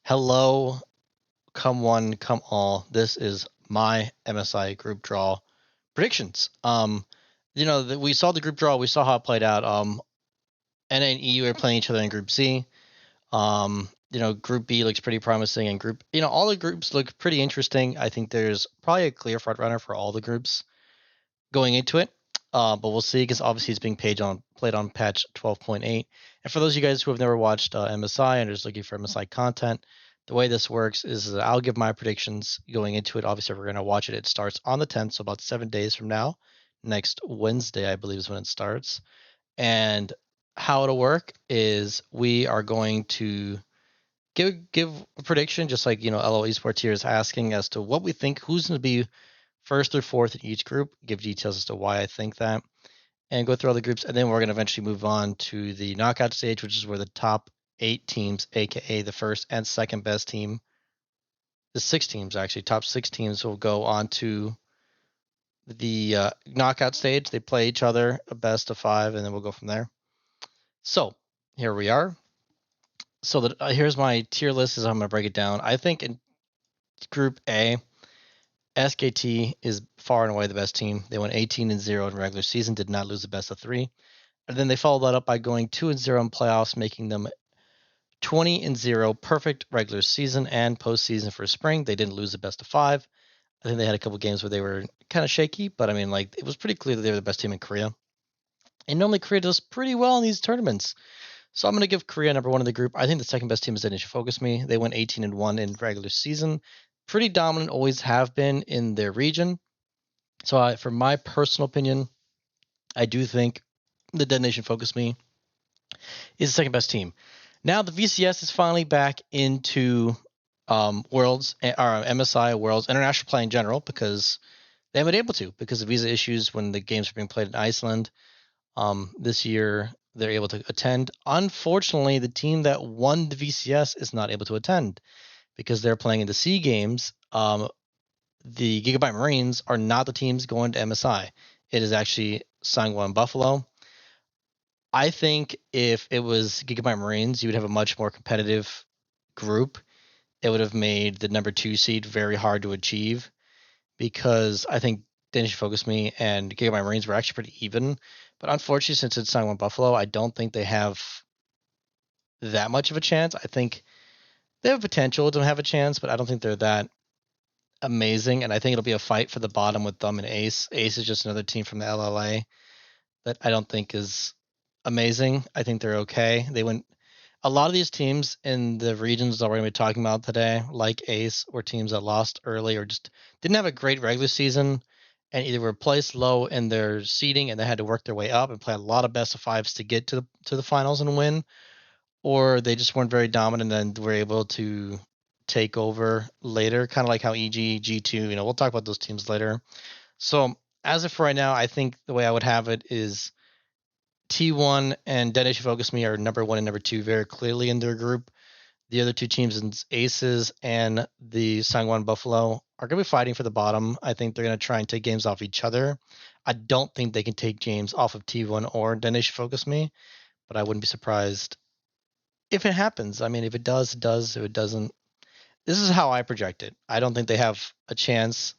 Hello, come one, come all. This is my MSI Group Draw predictions. We saw the group draw. We saw how it played out. NA and EU are playing each other in Group C. Group B looks pretty promising, and all the groups look pretty interesting. I think there's probably a clear front runner for all the groups going into it. But we'll see because obviously it's being played on patch 12.8. And for those of you guys who have never watched MSI and are just looking for MSI content, the way this works is that I'll give my predictions going into it. Obviously, if we're going to watch it, it starts on the 10th, so about 7 days from now. Next Wednesday, I believe, is when it starts. And how it'll work is we are going to give a prediction, just like LO Esports here is asking as to what we think, who's going to be first or fourth in each group, give details as to why I think that, and go through all the groups. And then we're going to eventually move on to the knockout stage, which is where the top 8 teams, aka the first and second best team, the 6 teams actually, top 6 teams will go on to the knockout stage. They play each other a best of 5, and then we'll go from there. So here we are. So here's my tier list as I'm going to break it down. I think in Group A, SKT is far and away the best team. They went 18-0 in regular season, did not lose the best of 3. And then they followed that up by going 2-0 in playoffs, making them 20-0 perfect regular season and postseason for spring. They didn't lose the best of 5. I think they had a couple games where they were kind of shaky, but I mean, like, it was pretty clear that they were the best team in Korea. And normally Korea does pretty well in these tournaments. So I'm going to give Korea number 1 in the group. I think the second best team is Danish Focus Me. They went 18-1 in regular season. Pretty dominant, always have been in their region. So for my personal opinion, I do think the Dead Nation Focus Me is the second best team. Now the VCS is finally back into Worlds or MSI Worlds International play in general because they haven't been able to because of visa issues when the games are being played in Iceland. This year they're able to attend. Unfortunately, the team that won the VCS is not able to attend because they're playing in the C games. The Gigabyte Marines are not the teams going to MSI. It is actually Sangwon and Buffalo. I think if it was Gigabyte Marines, you would have a much more competitive group. It would have made the number 2 seed very hard to achieve because I think Danish Focus Me and Gigabyte Marines were actually pretty even. But unfortunately, since it's Sangwon Buffalo, I don't think they have that much of a chance. I think they have potential to have a chance, but I don't think they're that amazing. And I think it'll be a fight for the bottom with them and Ace. Ace is just another team from the LLA that I don't think is amazing. I think they're okay. They went a lot of these teams in the regions that we're going to be talking about today, like Ace, were teams that lost early or just didn't have a great regular season and either were placed low in their seeding and they had to work their way up and play a lot of best of 5s to get to the finals and win, or they just weren't very dominant and were able to take over later, kind of like how EG, G2, we'll talk about those teams later. So as of right now, I think the way I would have it is T1 and Dead Nation Focus Me are number 1 and number 2 very clearly in their group. The other 2 teams, Aces and the Sangwon Buffalo, are going to be fighting for the bottom. I think they're going to try and take games off each other. I don't think they can take games off of T1 or Dead Nation Focus Me, but I wouldn't be surprised if it happens. I mean, if it does, it does. If it doesn't, this is how I project it. I don't think they have a chance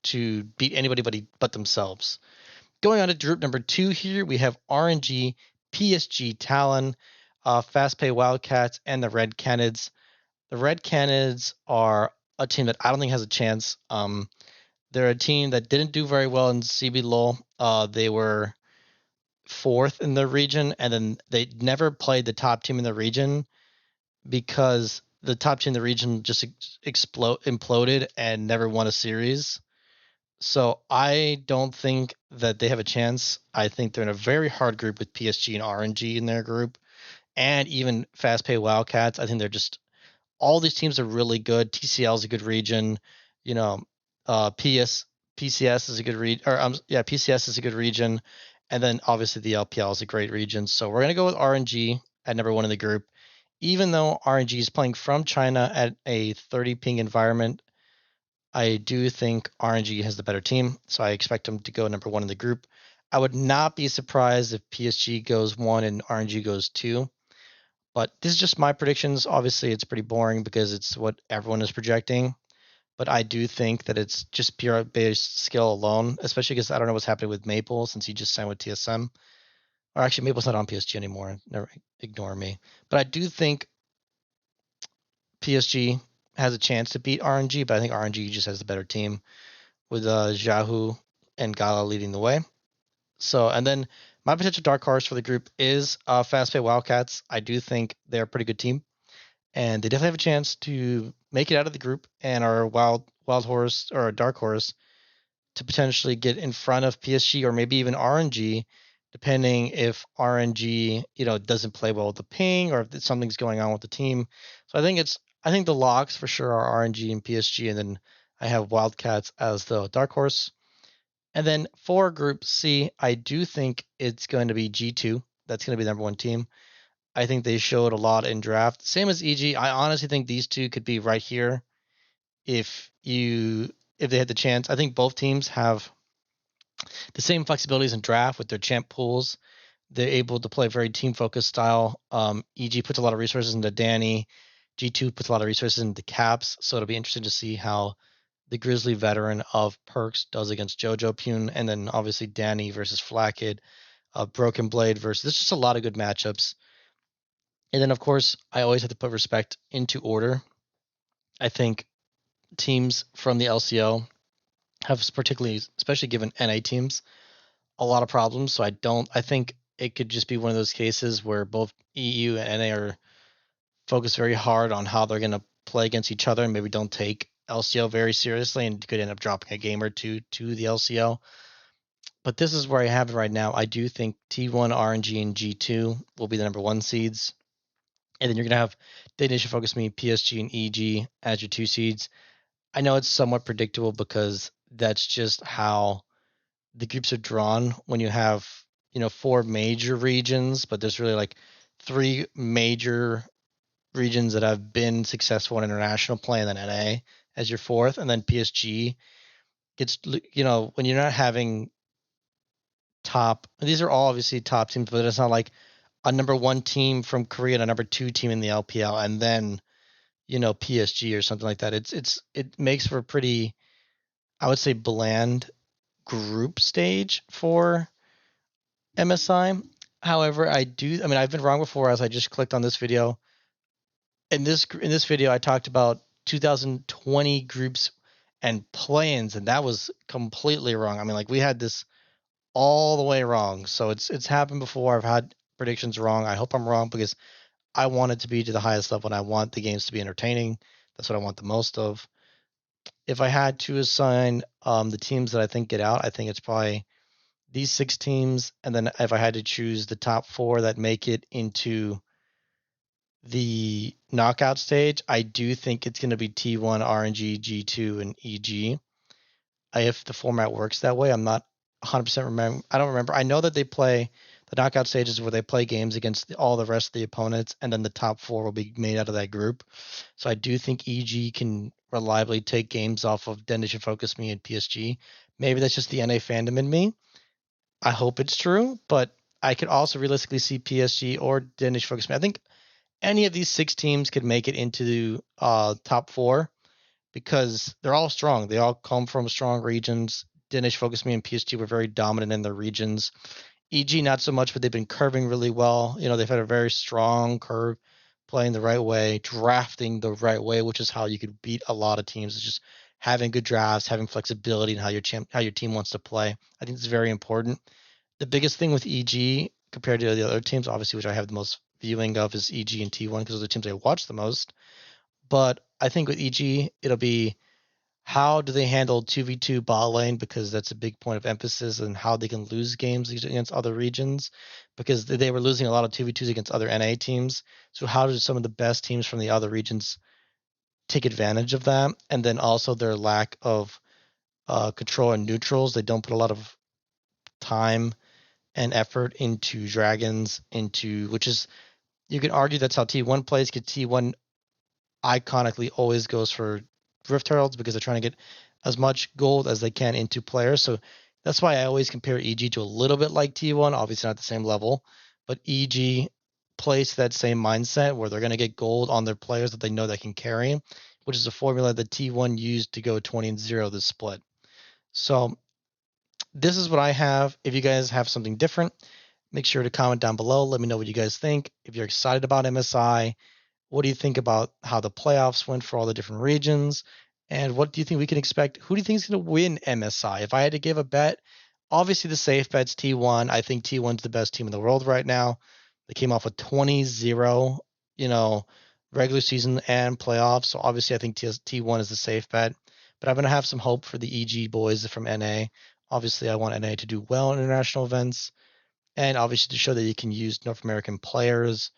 to beat anybody but themselves. Going on to group number 2 here, we have RNG, PSG Talon, Fast Pay Wildcats, and the Red Canids. The Red Canids are a team that I don't think has a chance. They're a team that didn't do very well in CB LOL. They were 4th in the region, and then they never played the top team in the region because the top team in the region just imploded and never won a series. So I don't think that they have a chance. I think they're in a very hard group with PSG and RNG in their group, and even Fast Pay Wildcats. I think they're just all these teams are really good. TCL is a good region. PCS is a good PCS is a good region, and then obviously the LPL is a great region. So we're gonna go with RNG at number 1 in the group, even though RNG is playing from China at a 30 ping environment. I do think RNG has the better team, so I expect them to go number 1 in the group. I would not be surprised if PSG goes 1 and RNG goes 2, But this is just my predictions. Obviously, it's pretty boring because it's what everyone is projecting. But I do think that it's just pure based skill alone, especially because I don't know what's happening with Maple since he just signed with TSM. Or actually, Maple's not on PSG anymore. Never ignore me. But I do think PSG has a chance to beat RNG, but I think RNG just has the better team with Jahu and Gala leading the way. So, and then my potential dark horse for the group is Fast Pay Wildcats. I do think they're a pretty good team, and they definitely have a chance to make it out of the group and are a wild horse or a dark horse to potentially get in front of PSG or maybe even RNG, depending if RNG doesn't play well with the ping or if something's going on with the team. So I think the locks for sure are RNG and PSG, and then I have Wildcats as the dark horse. And then for Group C, I do think it's going to be G2. That's going to be the number one team. I think they showed a lot in draft. Same as EG. I honestly think these two could be right here if they had the chance. I think both teams have the same flexibilities in draft with their champ pools. They're able to play very team focused style. EG puts a lot of resources into Danny. G2 puts a lot of resources into Caps. So it'll be interesting to see how the Grizzly veteran of Perks does against JoJo Pune, and then obviously Danny versus Flackid, Broken Blade versus. There's just a lot of good matchups. And then of course I always have to put respect into order. I think teams from the LCO have particularly, especially given NA teams, a lot of problems. So I think it could just be one of those cases where both EU and NA are focused very hard on how they're going to play against each other and maybe don't take LCO very seriously and could end up dropping a game or two to the LCO. But this is where I have it right now. I do think T1, RNG, and G2 will be the number one seeds. And then you're going to have Nation Focus Me, PSG, and EG as your two seeds. I know it's somewhat predictable because that's just how the groups are drawn when you have, four major regions, but there's really like three major regions that have been successful in international play, and then NA as your fourth, and then PSG gets, when you're not having top, these are all obviously top teams, but it's not like a number one team from Korea and a number two team in the LPL, and then, PSG or something like that. It makes for a pretty, I would say, bland group stage for MSI. However, I've been wrong before as I just clicked on this video. In this video, I talked about 2020 groups and plans, and that was completely wrong. I mean, like we had this all the way wrong. So it's happened before. I've had predictions wrong. I hope I'm wrong because I want it to be to the highest level, and I want the games to be entertaining. That's what I want the most of. If I had to assign the teams that I think get out, I think it's probably these six teams, and then if I had to choose the top four that make it into the knockout stage, I do think it's going to be T1, RNG, G2, and EG. If the format works that way, I'm not 100% remember. I don't remember. I know that they play the knockout stages where they play games against all the rest of the opponents, and then the top four will be made out of that group. So I do think EG can reliably take games off of Danish Focus Me and PSG. Maybe that's just the NA fandom in me. I hope it's true, but I could also realistically see PSG or Danish Focus Me. I think any of these six teams could make it into the top four because they're all strong. They all come from strong regions. Danish Focus Me and PSG were very dominant in their regions. EG not so much, but they've been curving really well. They've had a very strong curve, playing the right way, drafting the right way, which is how you could beat a lot of teams. It's just having good drafts, having flexibility in how your team wants to play. I think it's very important. The biggest thing with EG compared to the other teams, obviously, which I have the most viewing of, is EG and T1 because those are the teams I watch the most. But I think with EG, it'll be how do they handle 2v2 bot lane, because that's a big point of emphasis, and how they can lose games against other regions because they were losing a lot of 2v2s against other NA teams. So how do some of the best teams from the other regions take advantage of that? And then also their lack of control and neutrals. They don't put a lot of time and effort into dragons, which is, you can argue that's how T1 plays, because T1 iconically always goes for Rift Heralds because they're trying to get as much gold as they can into players. So that's why I always compare EG to a little bit like T1, obviously not the same level, but EG place that same mindset where they're going to get gold on their players that they know they can carry, which is a formula that T1 used to go 20-0 this split. So this is what I have. If you guys have something different, make sure to comment down below. Let me know what you guys think. If you're excited about MSI, what do you think about how the playoffs went for all the different regions? And what do you think we can expect? Who do you think is going to win MSI? If I had to give a bet, obviously the safe bet's T1. I think T1's the best team in the world right now. They came off a 20-0, you know, regular season and playoffs. So obviously I think T1 is the safe bet. But I'm going to have some hope for the EG boys from NA. Obviously, I want NA to do well in international events, and obviously to show that you can use North American players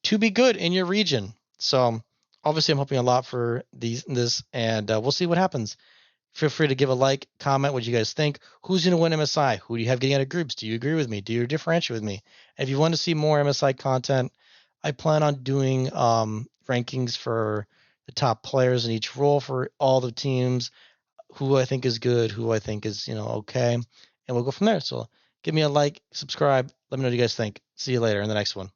to be good in your region. So obviously, I'm hoping a lot for this, and we'll see what happens. Feel free to give a like, comment what you guys think. Who's going to win MSI? Who do you have getting out of groups? Do you agree with me? Do you differentiate with me? And if you want to see more MSI content, I plan on doing rankings for the top players in each role for all the teams, who I think is good, who I think is, okay. And we'll go from there. So give me a like, subscribe. Let me know what you guys think. See you later in the next one.